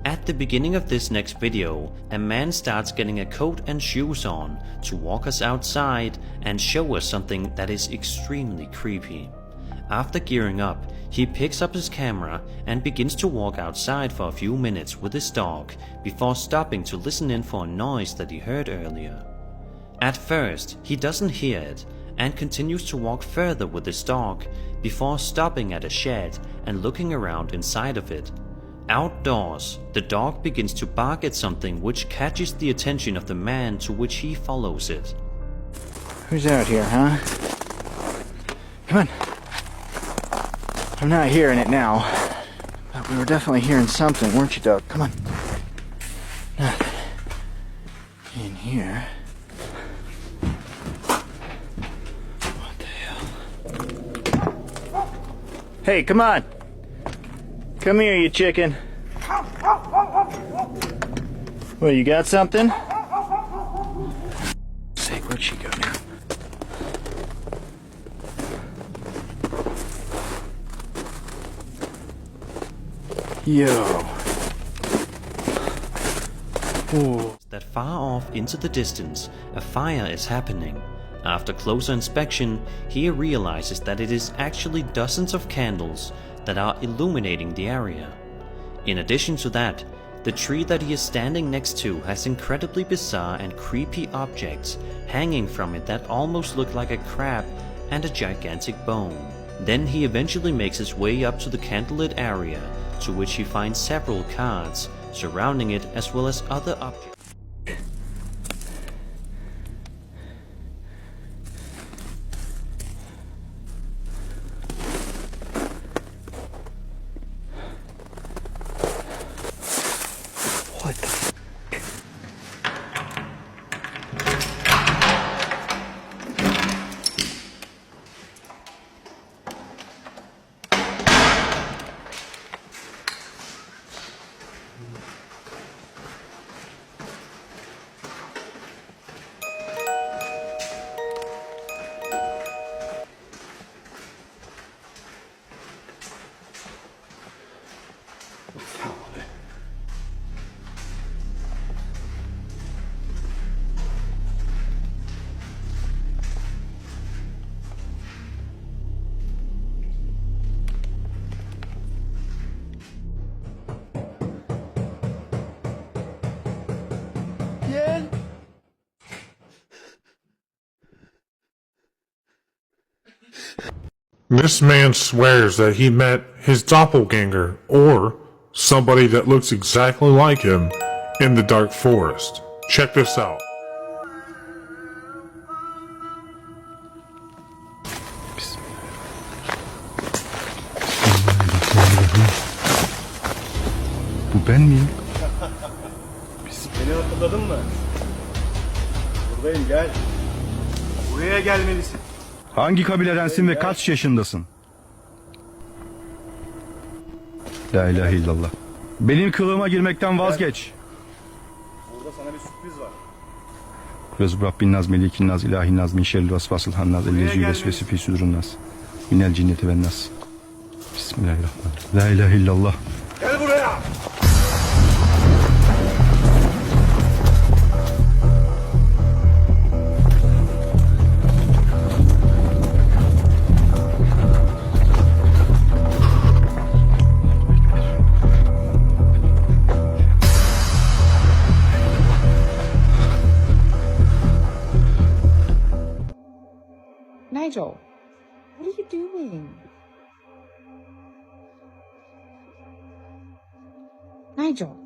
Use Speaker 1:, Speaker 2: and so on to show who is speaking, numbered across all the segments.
Speaker 1: At the beginning of this next video, a man starts getting a coat and shoes on to walk us outside and show us something that is extremely creepy. After gearing up, he picks up his camera and begins to walk outside for a few minutes with his dog before stopping to listen in for a noise that he heard earlier. At first, he doesn't hear it and continues to walk further with his dog before stopping at a shed and looking around inside of it. Outdoors, the dog begins to bark at something which catches the attention of the man, to which he follows it.
Speaker 2: Who's out here, huh? Come on. I'm not hearing it now, but we were definitely hearing something, weren't you, Doug? Come on. Nothing in here. What the hell? Hey, come on. Come here, you chicken. Well, you got something? Say, where'd she go now? Yo. Ooh.
Speaker 1: That far off into the distance, a fire is happening. After closer inspection, he realizes that it is actually dozens of candles that are illuminating the area. In addition to that, the tree that he is standing next to has incredibly bizarre and creepy objects hanging from it that almost look like a crab and a gigantic bone. Then he eventually makes his way up to the candlelit area, to which he finds several cards surrounding it as well as other objects.
Speaker 2: What the f***?
Speaker 3: This man swears that he met his doppelganger, or somebody that looks exactly like him, in the dark forest. Check this out.
Speaker 2: Bu ben miyim?
Speaker 4: Beni hatırladın mı? Buradayım, gel. Buraya gelmelisin.
Speaker 5: Hangi kabiledensin ve kaç yaşındasın? La ilahe illallah. Benim kılığıma girmekten vazgeç.
Speaker 4: Burada sana bir sürpriz var.
Speaker 5: Rezub Rabbin naz, melikin naz, ilahin naz, min şerri vasvasıl hannaz, ellezî vesvesi fî sudurun naz, minel cinneti ven nas. Bismillahirrahmanirrahim. La ilahe illallah.
Speaker 4: Gel buraya!
Speaker 6: Nigel, what are you doing? Nigel.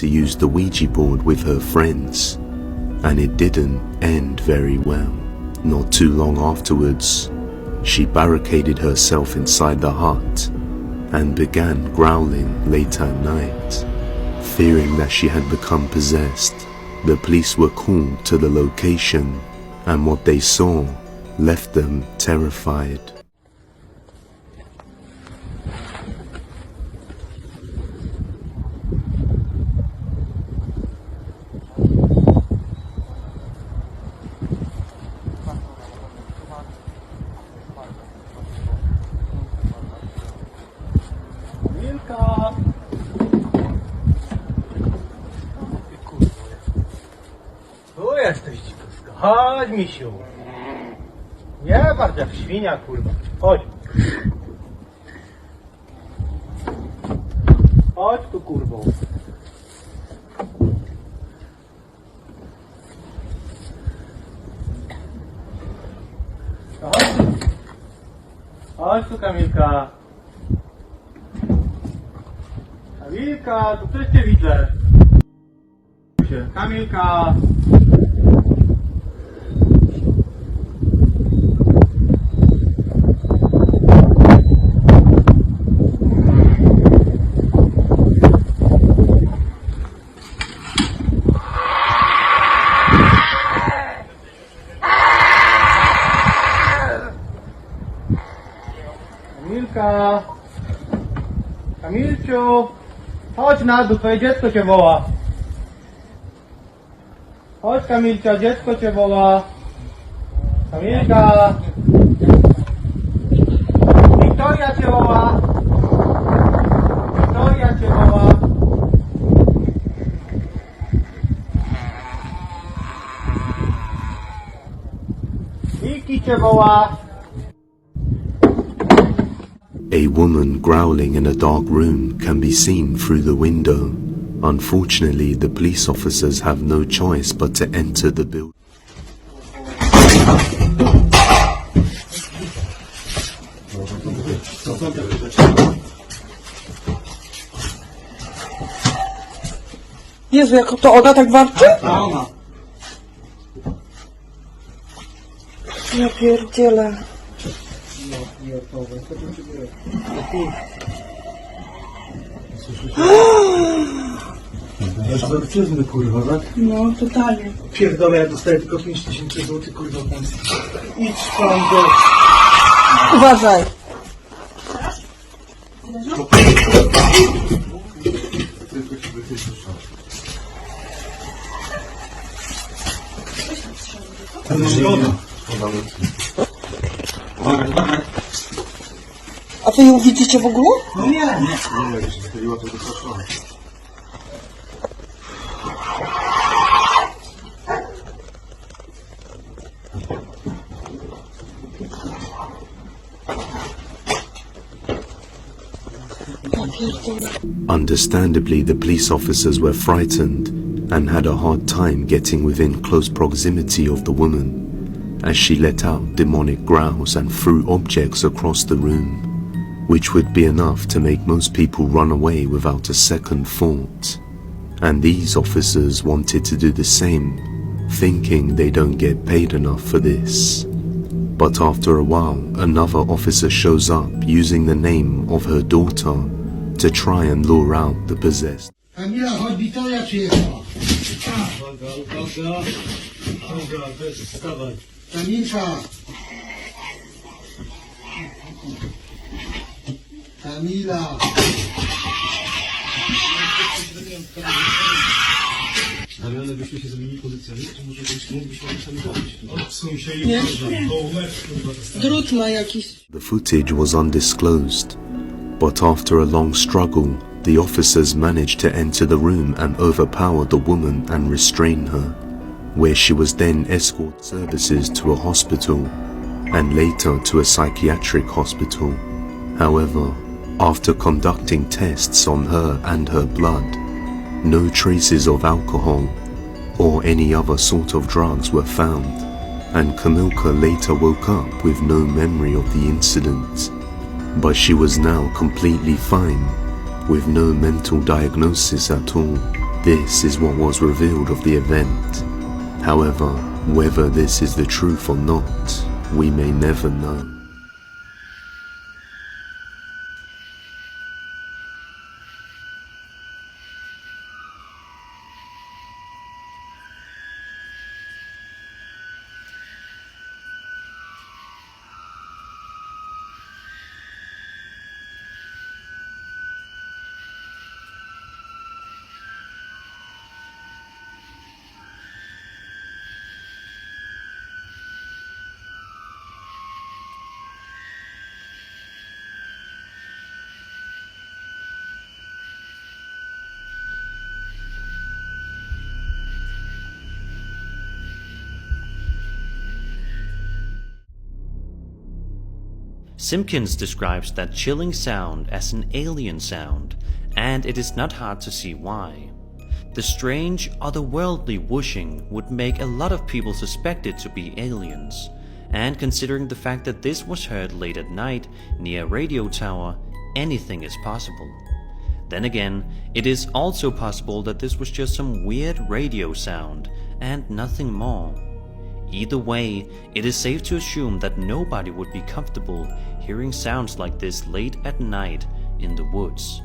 Speaker 7: to use the Ouija board with her friends, and it didn't end very well. Not too long afterwards, she barricaded herself inside the hut and began growling late at night. Fearing that she had become possessed, the police were called to the location, and what they saw left them terrified.
Speaker 4: Milka! Tu jesteś, dzikuska. Chodź, misiu. Nie patrz jak świnia, kurwa. Chodź. Chodź tu, kurwo. Chodź. Chodź tu, Kamilka. Kamilka, tu też cię widzę. Kamilka. Kamilka. Kamilciu. Chodź na dół, twoje dziecko cię woła. Chodź, Kamilcia, dziecko cię woła. Kamilka. Wiktoria cię woła. Wiktoria cię woła. Wiki cię woła.
Speaker 7: A woman growling in a dark room can be seen through the window. Unfortunately, the police officers have no choice but to enter the building.
Speaker 6: Jezu, jak to ona tak warczy?
Speaker 4: Ona.
Speaker 6: Ja pierdzielę.
Speaker 4: Egzorcyzmy, kurwa, tak?
Speaker 6: No, totalnie.
Speaker 4: Pierdolę, ja dostaję tylko 5000 zł, kurwa, pensji. Idź pan do...
Speaker 6: Uważaj. A wy ją widzicie w ogóle?
Speaker 4: No nie.
Speaker 7: Understandably, the police officers were frightened and had a hard time getting within close proximity of the woman, as she let out demonic growls and threw objects across the room, which would be enough to make most people run away without a second thought. And these officers wanted to do the same, thinking they don't get paid enough for this. But after a while, another officer shows up using the name of her daughter to try and lure out the possessed.
Speaker 8: Kamila, chodź, Wiktoria przyjechała. Kamilka. Kamila.
Speaker 4: Ale one byśmy się zrobili pozycjami, to może mógłbyśmy sami robić. Odsuń się i
Speaker 6: Drut ma jakiś.
Speaker 7: The footage was undisclosed, but after a long struggle, the officers managed to enter the room and overpower the woman and restrain her, where she was then escorted services to a hospital and later to a psychiatric hospital. However, after conducting tests on her and her blood, no traces of alcohol or any other sort of drugs were found, and Kamilka later woke up with no memory of the incident. But she was now completely fine, with no mental diagnosis at all, This is what was revealed of the event. However, whether this is the truth or not, we may never know.
Speaker 1: Simpkins describes that chilling sound as an alien sound, and it is not hard to see why. The strange, otherworldly whooshing would make a lot of people suspect it to be aliens, and considering the fact that this was heard late at night near a radio tower, anything is possible. Then again, it is also possible that this was just some weird radio sound and nothing more. Either way, it is safe to assume that nobody would be comfortable hearing sounds like this late at night in the woods.